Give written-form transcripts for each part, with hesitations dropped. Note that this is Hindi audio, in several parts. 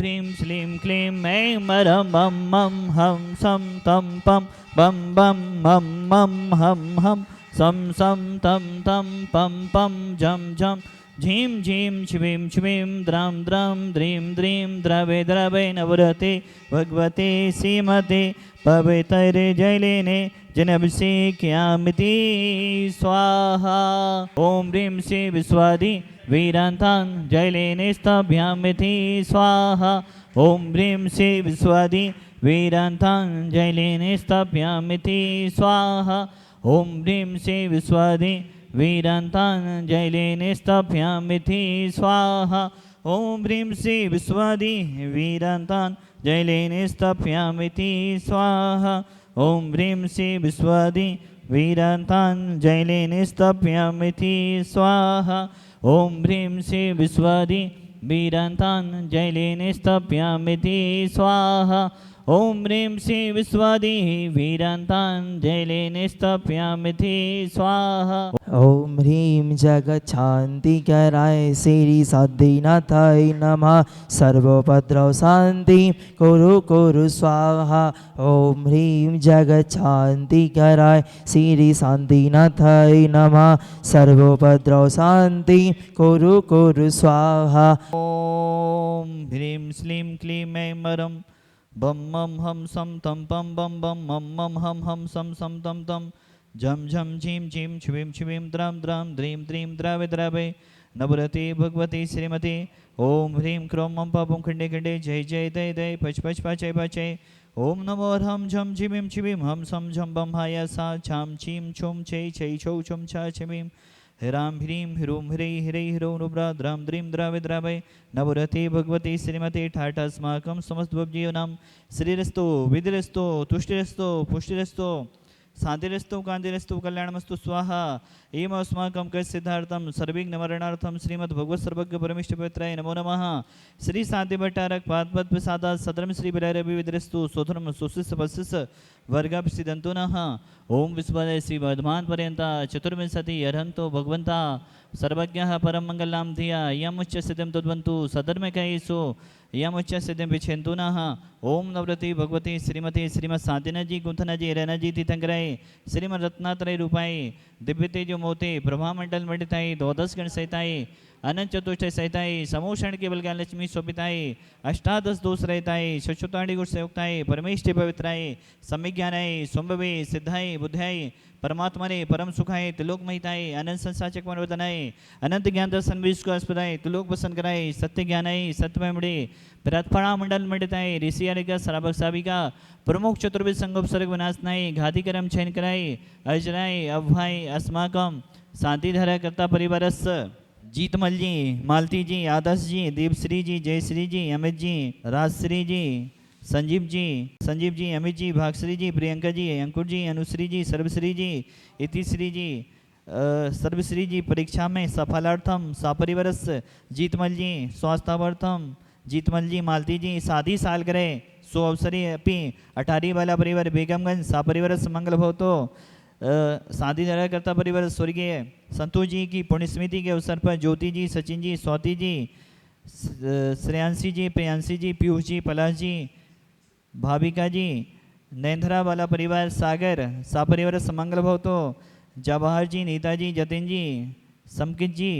ह्रीं श्लीं क्लीं ऐं मरं मं मं हं सं तं पं बं बं मं मं हं हं सं सं तं तं पं पं झं झं झीं झीं श्वीं श्वीं द्रां द्रां द्रीं द्रीं द्रवे द्रवे नवरते भगवते श्रीमते पवित्रजलेने जनभिषेक्यामिति स्वाहा। ॐ ह्रीं श्री विश्वादि वीरान्तां जलेने स्तभ्यामिति स्वाहा। ॐ ह्रीं श्री विश्वादि वीरान्तां जलेने स्तभ्यामिति स्वाहा। ॐ ह्रीं श्री विश्वादि वीरान्तां जलेने स्तभ्यामिति स्वाहा। ॐ ह्रीं श्री विश्वादि वीरान्तां जलेने स्तभ्यामिति स्वाहा। ॐ ह्रीं श्री विश्वादि वीरान्तां जलेने स्तभ्यामिति स्वाहा। ॐ ह्रीं श्री विश्वादि वीरान्तां जलेने स्तभ्यामिति स्वाहा। ॐ ह्रीं श्री विश्वादि वीरान्तां जलेने स्तभ्यामिति स्वाहा। ॐ ह्रीं जगच्छान्तिकराय श्री सिद्धिनाथाय नमः। सर्वोपद्रव शान्ति कुरु कुरु स्वाहा। ॐ ह्रीं जगच्छान्तिकराय श्री शान्तिनाथाय नमः। सर्वोपद्रव शान्ति कुरु कुरु स्वाहा। ॐ ह्रीं श्लीं क्लीं ऐं मरं बम मम हम सम तम पम बम बम मम मम हम सम सम तम तम झम झम झीम झीम छुवीम छुवीम द्राम द्राम द्रीम द्रीम द्रावे द्रावे नवरते भगवती श्रीमती। ओम ह्रीं क्रोम मम पापम खंडे खंडे जय जय दय दय पच पच पाचय पाचय। ओम नमो हम झम झिमीम छिवीम हम सम झम बम हाया सा छाम छीम छुम छय छय छौ छुम छा छमीम हिराम ह्रीं ह्रूम ह्रै ह्रै ह्रौ नुब्रा द्राम द्रीं द्रावे द्रावय नवरते भगवती श्रीमती ठाठास्माकं समस्तभवजीवनां श्रीरस्तो विधिरस्तो तुष्टिरस्तो पुष्टिरस्तो शांतिरस्तु कांतिरस्तु कल्याणमस्तु स्वाहा। एम अस्माकं सिद्धार्थम सर्विघ्नमरणार्थम श्रीमद्भगवत सर्वज्ञ परमेष्ठ पवित्राय नमो नमः। श्री शांति भट्टारक पादपद प्रसादा सदरम श्री बिलारवि विद्रस्तु सोधरम सुशिस वशिस वर्गापसिदंतु नः। ओम विश्वाय श्री वर्धमान पर्यंता चतुर्विंशति अर्हन्तो भगवंता सर्वज्ञः परम मंगलाम धिया यम उच्च सिद्धम तद्वन्तु सदर्म कैसो यम उच्च सिद्धम विछेन्तु नः। ओम नवरती भगवती श्रीमती श्रीमद शांतिना जी गुंथना जी रैना जी तीर्थंकराय श्रीमद रत्नात्रय रूपाय दिव्य तेजो मोते प्रभा मंडल मंडिताय द्वादश गण सहिताय अनंत चतुष्टय सहिताय समूषण केवल ज्ञान लक्ष्मी शोभिताय अष्टादश दोष रहताय शश्वताड़ी गुण संयुक्ताय परमेष्ठि पवित्राय सम्यक ज्ञानाय संभवे सिद्धाय बुद्धाय परमात्मा ने परम सुखाय त्रिलोक महिताय अनंत संसार चक्रमण वदनाय अनंत ज्ञान दर्शन विश्व अस्पदाय त्रिलोक वसन कराय सत्य ज्ञानाय सत्यमय मुड़े प्रतफणा मंडल मंडिताय ऋषि आरिका सराभक साविका प्रमुख चतुर्वेद संगोपसर्ग विनाशनाय घाती करम छयन कराय अजराय अभय अस्माकम शांति धारा करता परिवारस जीतमल जी मालती जी आदर्श जी दीपश्री जी जयश्री जी अमित जी राजश्री जी संजीव जी अमित जी भागश्री जी प्रियंका जी अंकुर जी अनुश्री जी सर्वश्री जी इतिश्री जी सर्वश्री जी परीक्षा में सफलार्थम सपरिवरस जीतमल जी स्वास्थ्यार्थम जीतमल जी मालती जी शादी सालगिरह सो अवसरी अपि 18 वाला परिवार बेगमगंज सपरिवरस मंगल भवतो। शादी धारा करता परिवार स्वर्गीय संतोष जी की पुण्यस्मृति के अवसर पर ज्योति जी सचिन जी स्वाति जी श्रेयांशी जी प्रियांशी जी पीयूष जी पलाश जी भाविका जी नैंधरा वाला परिवार सागर सापरिवार समंगल भवतो। जवाहर जी नेताजी जतिन जी समकित जी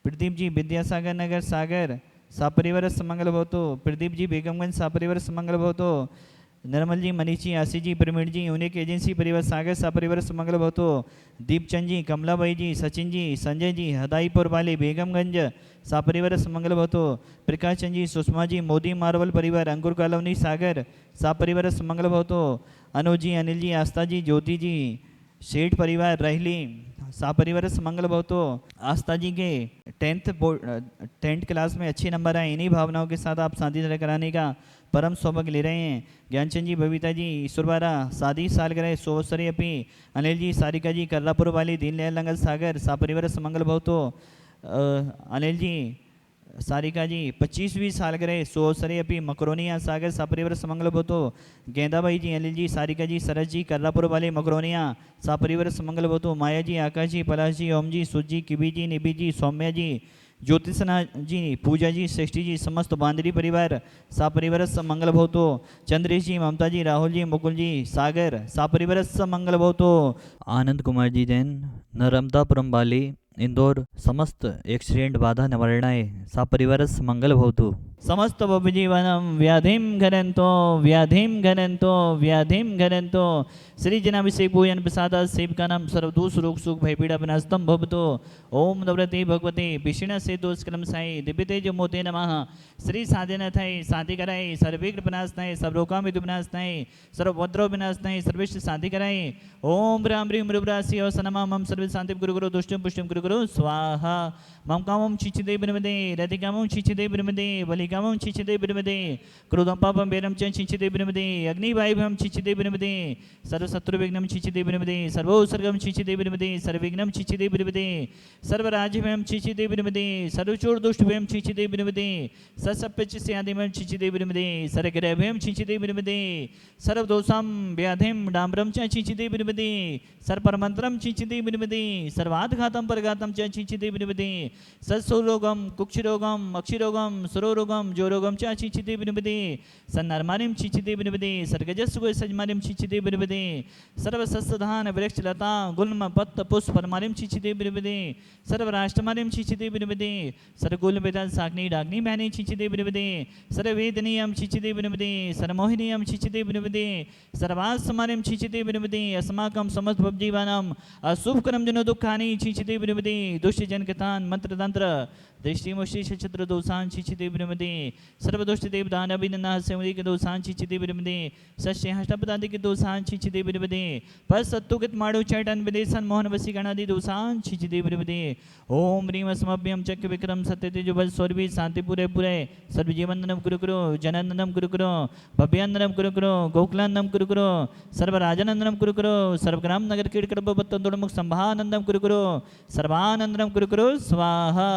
प्रदीप जी विद्यासागर नगर सागर सापरिवार समंगल भवतो। प्रदीप जी बेगमगंज सापरिवार समंगल भवतो। निर्मल जी मनीष जी आशीष जी प्रवीण जी यूनिक एजेंसी परिवार सागर सापरिवार समंगल भवतो। दीपचंद जी कमलाबाई जी सचिन जी संजय जी हदाईपुर वाले बेगमगंज सापरिवार समंगल भवतो। प्रकाश चंद जी सुषमा जी मोदी मार्वल परिवार अंकुर कॉलोनी सागर सापरिवार समंगल भवतो। अनुज जी अनिल जी आस्था जी ज्योति जी शेठ परिवार रहली सापरिवार समंगल भवतो। आस्था जी के 10th क्लास में अच्छे नंबर आए, इन्हीं भावनाओं के साथ आप शादी कराने का परम सौभाग्य ले रहे हैं। ज्ञानचंद जी बबीता जी ईश्वरवारा शादी सालगिरह सोवसरी अपी अनिल जी सारिका जी कर्रापुर वाली दीनदयाल नगर सागर सापरिवार समंगल भवतो। अनिल जी सारिका जी 25वीं सालगिरह सोवसरी अपी मकरोनिया सागर सापरिवार समंगल भवतो। गेंदाबाई जी अनिल जी सारिका जी सरस जी कर्रापुर वाले मकरोनिया सापरिवार समंगल भवतो। माया जी आकाश जी पलाश जी ओम जी सुज जी किबी जी निबी जी सौम्या जी ज्योतिषना जी, पूजा जी, श्रेष्ठी जी, समस्त बांदरी परिवार सापरिवार मंगल भवतो। चंद्रेश जी, ममता जी, राहुल जी, मुकुल जी, सागर सापरिवार मंगल भवतो। आनंद कुमार जी जैन, नर्मदापुरम बाली, इंदौर समस्त एक्सीडेंट बाधा निवारणाय सापरिवार मंगल भवतु। समस्त जीवनम व्याधिम घनंतो व्याधिम घनंतो व्याधिम घनंतो। श्री जनाभिषेक पूजन प्रसाद सेवका नाम सर्वदोष रोग सुख भय पीड़ा विनाशतम भवतो। ओम नवरते भगवते विष्णु से दोष क्रम साई दिव्य तेज मोते नमः। श्री साधनाथाय शांति कराए सर्वविघ्न विनाशनाय सर्वरोकाम विनाशनाय सर्वभद्रो विनाशनाय सर्वेश्वर शांति कराए। ओम राम ह्रीम रुद्रासी अवसनमा मम सर्व शांति गुरु गुरु दुष्टम पुष्टम गुरु गुरु स्वाहा। मम कामम छिचिदे ब्रह्मदे रतिकामम छिचिदे ब्रह्मदे बलिकामम छिचिदे ब्रह्मदे क्रोधम पापम बेरम च छिचिदे ब्रह्मदे अग्निवायुभम छिचिदे ब्रह्मदे सर्वशत्रु विघ्नम छिचिदे ब्रह्मदे सर्वोसर्गम छिचिदे ब्रह्मदे सर्वविघ्नम छिचिदे ब्रह्मदे सर्वराज्यभयम छिचिदे ब्रह्मदे सर्वचोर दुष्टभयम छिचिदे ब्रह्मदे ससप्यच स्यादिमम छिचिदे ब्रह्मदे सर्वग्रहभयम छिचिदे ब्रह्मदे सर्वदोषम व्याधिम डाम्रम च छिचिदे ब्रह्मदे सर्वपरमंत्रम छिचिदे ब्रह्मदे सर्वाघातम परघातम च छिचिदे ब्रह्मदे सत्सुरोगम कुक्षिरोगम अक्षिरोगम सुरोरोगम जोरोगम च छिचिदे ब्रह्मदे सन्नर्मानिम छिचिदे ब्रह्मदे सर्गजस्व सजमानिम छिचिदे ब्रह्मदे सर्वसस्धान वृक्ष लता गुल्म पत्त पुष्प परमानिम छिचिदे ब्रह्मदे सर्वराष्ट्रमानिम छिचिदे ब्रह्मदे सर्वगुल वेदा साग्नि डाग्नि बहनी छिचिदे ब्रह्मदे सर्ववेदनीयम छिचिदे ब्रह्मदे सर्वमोहिनीयम छिचिदे ब्रह्मदे सर्वासमानिम छिचिदे ब्रह्मदे अस्माकं समस्त भवजीवानां अशुभकरम जनो दुःखानि छिचिदे ब्रह्मदे दुष्ट जनकतान मंत्र तंत्र दृष्टि मुष्टि छत्र दोषान छिचिदे ब्रह्मदे सर्वदुष्ट देवदान अभिनन्ना सेवरी के दोषान छिचिदे ब्रह्मदे सस्य हष्टपदादि के दोषान छिचिदे ब्रह्मदे पर सत्तुकित माडो चैटन विदेशन मोहन वसी गणादि दोषान छिचिदे ब्रह्मदे ओम ह्रीम समभ्यम चक्र विक्रम सत्य तेजोबल सौरभि शांति पूरे पूरे सर्वजीवनंदनम गुरु गुरु जननंदनम गुरु गुरु भव्यांदनम गुरु गुरु गोकुलानंदम गुरु गुरु सर्वराजनंदनम गुरु गुरु सर्वग्राम नगर कीर्तनमुख संभानंदम गुरु गुरु सर्वानंदनम गुरु गुरु स्वाहा।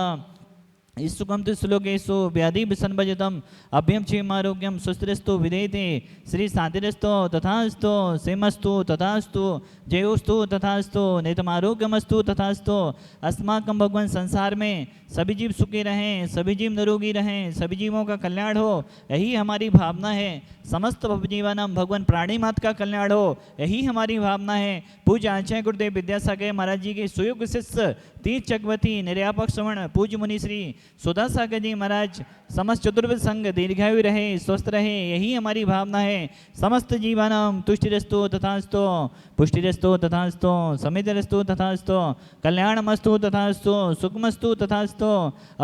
ईसुकम श्लोकेशु व्याधि विसन्भजतम अभ्यम क्षेमारोग्यम सुस्थिरस्तु विधेयते श्री शांतिरस्तो तथास्तु सेमस्तु तथास्तु जयोस्तु तथास्तु नेतमारोग्यमस्तु तथास्तु। अस्माकं भगवान संसार में सभी जीव सुखी रहें, सभी जीव निरोगी रहें, सभी जीवों का कल्याण हो, यही हमारी भावना है। समस्त जीवानाम भगवान प्राणी मात का कल्याण हो, यही हमारी भावना है। पूज्य आचार्य गुरुदेव विद्यासागर महाराज जी के सुयोग शिष्य तीर्थ चक्रवर्ती निर्यापक श्रवण पूज्य मुनि श्री सुधा सागर जी महाराज समस्त चतुर्विध संघ दीर्घायु रहे, स्वस्थ रहे, यही हमारी भावना है। समस्त जीवानाम तुष्टिरस्तु तथास्तु पुष्टिरस्तु तथास्तु समितिरस्तु तथास्तु कल्याणमस्तु तथास्तु सुखमस्तु तथास्तु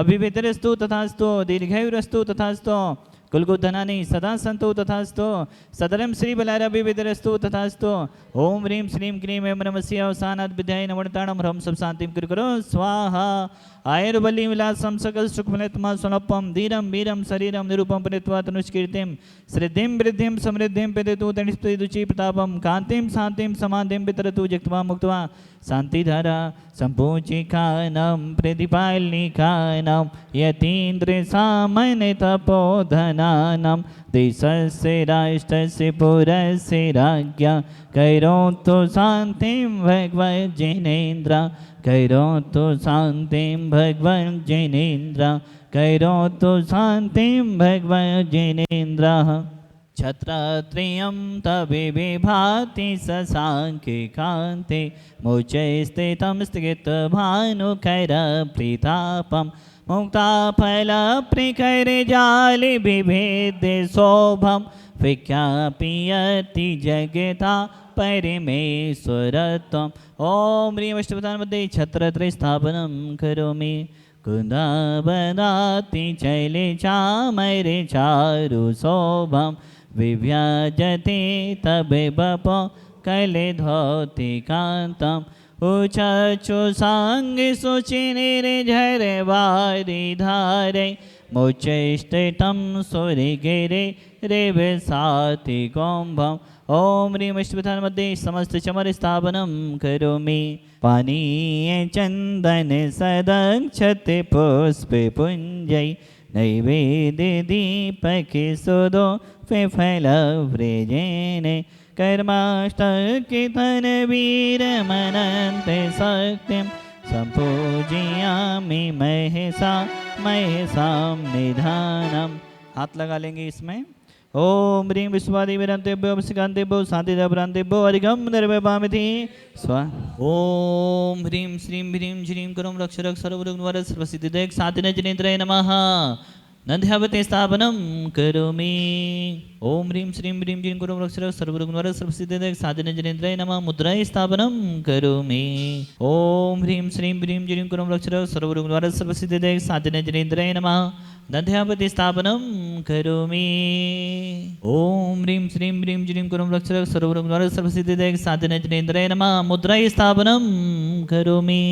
अभिवेतरस्तु तथास्तु दीर्घायुरस्तु तथास्तु कुलगुधनानि सदा संतो तथास्तु सदरम श्री बलारभिवेदरस्तु तथास्तु। ओम ह्रीं श्रीं क्रीं एं नमस्य अवसानाद विद्याय नमणताणम ह्रम सब शांतिम कुरु स्वाहा। आयुर्बली विलासम सकल सुखमलत्मा स्वनपम धीरम वीरम शरीरम निरूपम परित्वा तनुष्कीर्तिम श्रद्धिम वृद्धिम समृद्धिम पेदेतु तनिष्पतिदुचि प्रतापम कांतिम शांतिम समाधिम पितरतु जक्त्वा मुक्त्वा शांतिधारा संपूजिकानम प्रतिपालनिकानम यतीन्द्र सामन्य तपोधनानम देशस्य राष्ट्रस्य पुरस्य राज्ञा कैरोतु शांतिं भगवन् जिनेन्द्र कैरोतु शांतिं भगवन् जिनेन्द्र कैरोतु शांतिं भगवन् जिनेन्द्र। छत्रत्रयं तवे विभाति शशाङ्के कान्ते मोचे स्थितं स्थितभानुखैरप्रतापं मुक्ताफलप्रखैर्जाले बिभेद्य शोभं विख्यापियति जगता परमेश्वरत्वम्। ॐ ह्रीं अष्टपदान्मध्ये छत्रत्रयस्थापनं करोमि कुन्दावनाति चैले चामरे चारुशोभं विव्याजते तबे बपो कैले धोति कान्तम् उचक्षु सांगे सुचिनिरे झरे वारि धारे मोचेष्टितं सुरिगिरे रेवे साति कुम्भम्। ओम ह्रीं अष्टपदान्मध्ये समस्त चमर स्थापनं करोमि पानीय चंदन सदक्षते पुष्पे पुंजै नैवेद्य दीपके सुदो फल व्रजेने कर्माष्टके धन वीर मनन्ते शक्तिं संपूजयामि महेशां निधानम। हाथ लगा लेंगे इसमें। ओम ह्रीं विश्वादिविरंतेभ्यो विशिकांतेभ्यो शांतिदाभ्रांतेभ्यो अधिगम निर्वैभामिति स्वा। ओम ह्रीं श्रीं ह्रीं श्रीं करुं रक्ष रक्ष सर्वरुग्णवर सर्वसिद्धिदेक सातिनजनेन्द्राय नमः। नद्यावते स्थापनं करोमि। ओम ह्रीं श्रीं ह्रीं श्रीं करुं रक्ष रक्ष सर्वरुग्णवर सर्वसिद्धिदेक सातिनजनेन्द्राय नमः। मुद्राय स्थापनं करोमि। ओम ह्रीं श्रीं ह्रीं श्रीं करुं रक्ष रक्ष सर्वरुग्णवर सर्वसिद्धिदेक सातिनजनेन्द्राय नमः। दध्यापति स्थापनं करोमि। ओम ह्रीं श्रीं ह्रीं श्रीं करुं रक्ष रक्ष सर्वरुग्णवर सर्वसिद्धिदेक सातिनजनेन्द्राय नमः। मुद्राय स्थापनं करोमि।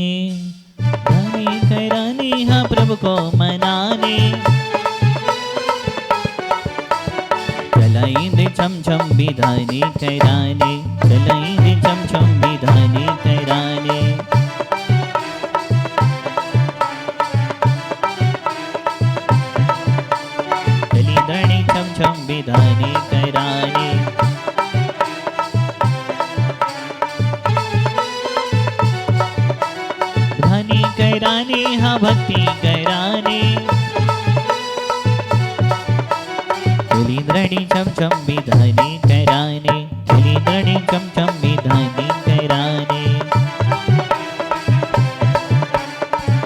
धनी कैरानी हाँ प्रभु को मनाने, चलाएंगे छम छम विधानी कैराने, चलाएंगे छम छम विधानी कैराने। चली धनी छम छम विधानी कैराने। धनी कैराने हाँ भक्ति कैराने, चली धनी छम छम विधानी कैराने, चली धनी छम छम विधानी कैराने।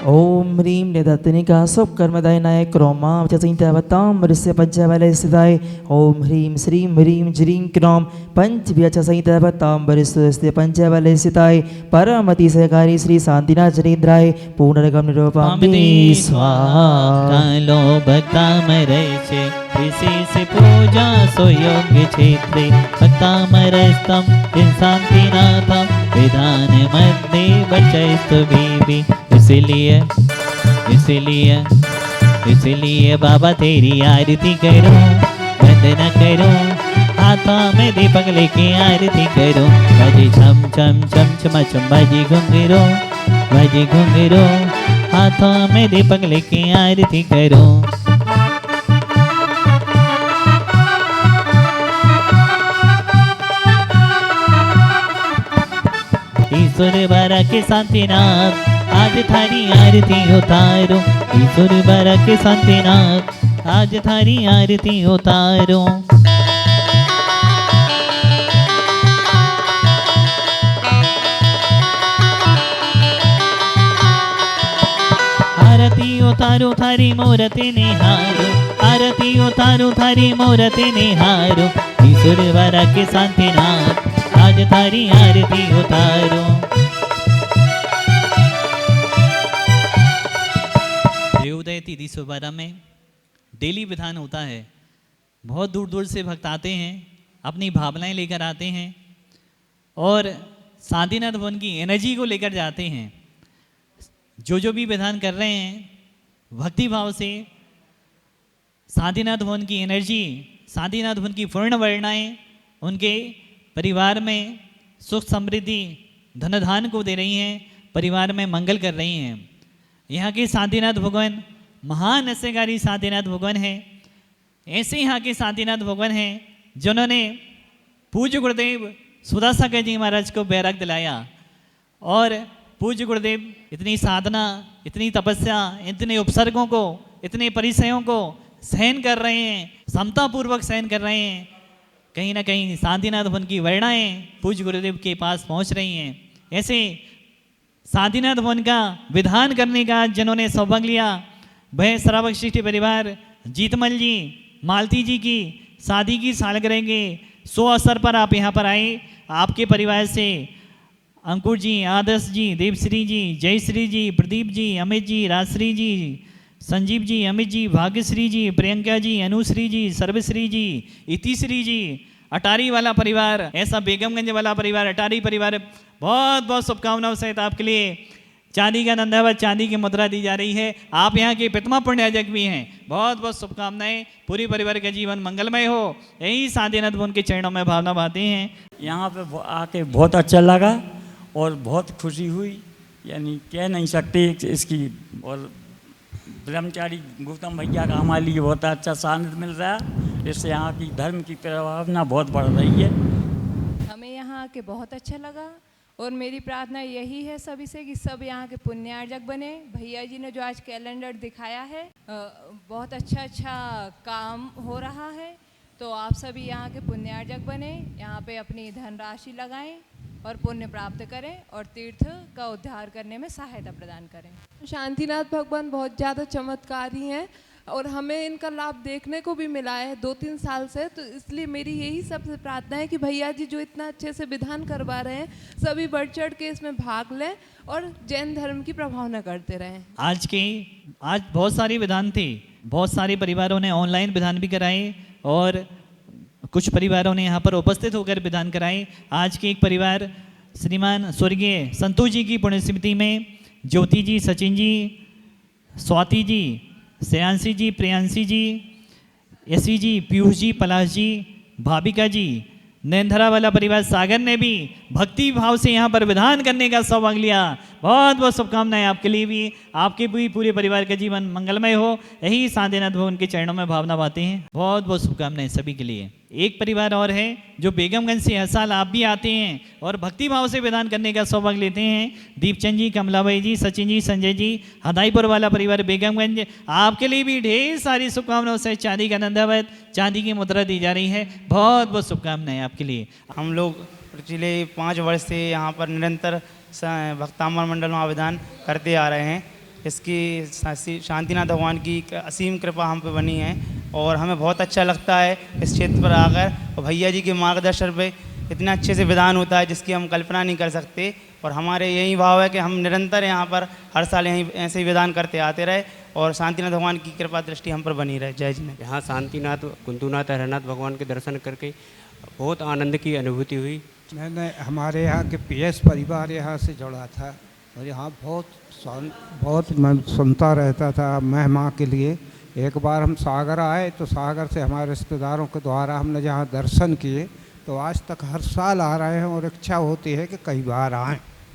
ओम ह्रीं निदत्तनिका शुभकर्मदायिनाय क्रोमा संहितावताम्बरस्य पंचबले स्थिताय। ओम ह्रीं श्रीं ह्रीं ज्रीं क्रों पंचव्यचसंहितावताम्बरस्य पंचबले स्थिताय परमति सहकारी श्री शांतिनाथ जनेन्द्राय पूर्णगम निरूपामि स्वाहा। कालो भक्तामरै छे विशेष पूजा सुयोग्य क्षेत्रे भक्तामरस्तं शांतिनाथं विधान मध्ये बचैस्तु बीबी। इसलिए बाबा तेरी आरती करो, वंदना करो, हाथों में दीपक लेके आरती करो। बजे छम छम छम छम छम बजे घुंघरू, हाथों में दीपक लेके आरती करो। ईश्वर बारा के शांतिनाथ आज थारी आरती उतारो। ईश्वर बारा के शांतिनाथ आज थारी आरती उतारो। आरती उतारो थारी मूर्ति निहारो, आरती उतारो थारी मूर्ति निहारो। ईश्वर बारा के शांतिनाथ आज थारी आरती उतारो। देवोदय तिथि सुबारा में डेली विधान होता है। बहुत दूर दूर से भक्त आते हैं, अपनी भावनाएं लेकर आते हैं और शांतिनाथ भवन की एनर्जी को लेकर जाते हैं। जो भी विधान कर रहे हैं भक्ति भाव से शांतिनाथ भवन की एनर्जी, शांतिनाथ भवन की पूर्ण वर्णाएं उनके परिवार में सुख समृद्धि धन धान को दे रही हैं, परिवार में मंगल कर रही हैं। यहाँ के शांतिनाथ भगवान महान ऐसेकारी शांतिनाथ भगवान है। ऐसे यहाँ के शांतिनाथ भगवान हैं जिन्होंने पूज्य गुरुदेव सुदासागर जी महाराज को बैराग दिलाया और पूज्य गुरुदेव इतनी साधना, इतनी तपस्या, इतने उपसर्गों को, इतने परिचयों को सहन कर रहे हैं, समतापूर्वक सहन कर रहे हैं। कहीं ना कहीं शांतिनाथ भवन की वर्णाएं पूज्य गुरुदेव के पास पहुंच रही हैं। ऐसे शांतिनाथ भवन का विधान करने का जिन्होंने सौभाग्य लिया वह श्रावक श्रेष्ठी परिवार जीतमल जी, मालती जी की शादी की सालगिरह के 100 अवसर पर आप यहाँ पर आए। आपके परिवार से अंकुर जी, आदर्श जी, देवश्री जी, जयश्री जी, प्रदीप जी, अमित जी, राजश्री जी, संजीव जी, अमित जी, भाग्यश्री जी, प्रियंका जी, अनुश्री जी, सर्वश्री जी, इतिश्री जी, अटारी वाला परिवार, ऐसा बेगमगंज वाला परिवार, अटारी परिवार, बहुत बहुत शुभकामनाओं सहित आपके लिए चांदी का नंदावत, चांदी की मुद्रा दी जा रही है। आप यहाँ के पितमा पुण्याजक भी हैं। बहुत बहुत शुभकामनाएं, पूरी परिवार का जीवन मंगलमय हो, यही शांतिनाथ भवन के चरणों में भावना बातें हैं। यहाँ पे आके बहुत अच्छा लगा और बहुत खुशी हुई, यानी कह नहीं सकते इसकी। और ब्रह्मचारी गौतम भैया का हमारे लिए बहुत अच्छा सानिध्य मिल रहा है, इससे यहाँ की धर्म की प्रभावना बहुत बढ़ रही है। हमें यहाँ आके बहुत अच्छा लगा और मेरी प्रार्थना यही है सभी से कि सब यहाँ के पुण्यार्जक बने। भैया जी ने जो आज कैलेंडर दिखाया है बहुत अच्छा काम हो रहा है, तो आप सभी यहाँ के पुण्यार्जक बने, यहाँ पे अपनी धनराशि लगाएं और पुण्य प्राप्त करें और तीर्थ का उद्धार करने में सहायता प्रदान करें। शांतिनाथ भगवान बहुत ज़्यादा चमत्कारी हैं और हमें इनका लाभ देखने को भी मिला है 2-3 साल से, तो इसलिए मेरी यही सबसे प्रार्थना है कि भैया जी जो इतना अच्छे से विधान करवा रहे हैं सभी बढ़ चढ़ के इसमें भाग लें और जैन धर्म की प्रभावना करते रहें। आज बहुत सारी विधान थी, बहुत सारे परिवारों ने ऑनलाइन विधान भी कराए और कुछ परिवारों ने यहाँ पर उपस्थित होकर विधान कराए। आज के एक परिवार श्रीमान स्वर्गीय संतोष जी की पुण्यस्मृति में ज्योति जी, सचिन जी, स्वाति जी, श्रेयांशी जी, प्रियांशी जी, यशी जी, पीयूष जी, पलाश जी, भाविका जी, नैनधरा वाला परिवार सागर ने भी भक्ति भाव से यहाँ पर विधान करने का सौभाग्य लिया। बहुत बहुत शुभकामनाएं आपके लिए भी, आपके भी पूरे परिवार का जीवन मंगलमय हो, यही शांतिनाथ भगवान के चरणों में भावना बातें हैं। बहुत बहुत शुभकामनाएं सभी के लिए। एक परिवार और है जो बेगमगंज से हर साल आप भी आते हैं और भक्ति भाव से विधान करने का सौभाग्य लेते हैं। दीपचंद जी, कमलाबाई जी, सचिन जी, संजय जी, हदाईपुर वाला परिवार बेगमगंज, आपके लिए भी ढेर सारी शुभकामनाओं से चांदी का नंदावत, चांदी की मुद्रा दी जा रही है। बहुत बहुत शुभकामनाएं आपके लिए। हम लोग पिछले 5 वर्ष से यहाँ पर निरंतर भक्तामर मंडल में आवेदन करते आ रहे हैं। इसकी शांतिनाथ भगवान की असीम कृपा हम पे बनी है और हमें बहुत अच्छा लगता है इस क्षेत्र पर आकर, और भैया जी के मार्गदर्शन पे इतना अच्छे से विधान होता है जिसकी हम कल्पना नहीं कर सकते। और हमारे यही भाव है कि हम निरंतर यहाँ पर हर साल यहीं ऐसे ही विधान करते आते रहे और शांतिनाथ भगवान की कृपा दृष्टि हम पर बनी रहे। जय जी। यहाँ शांतिनाथ, कुंतुनाथ, हरनाथ भगवान के दर्शन करके बहुत आनंद की अनुभूति हुई। मैंने हमारे यहाँ के पीएस परिवार यहाँ से जुड़ा था और यहाँ बहुत मैं सुनता रहता था महिमा के लिए। एक बार हम सागर आए तो सागर से हमारे रिश्तेदारों के द्वारा हमने जहाँ दर्शन किए, तो आज तक हर साल आ रहे हैं और इच्छा होती है कि कई बार आएँ।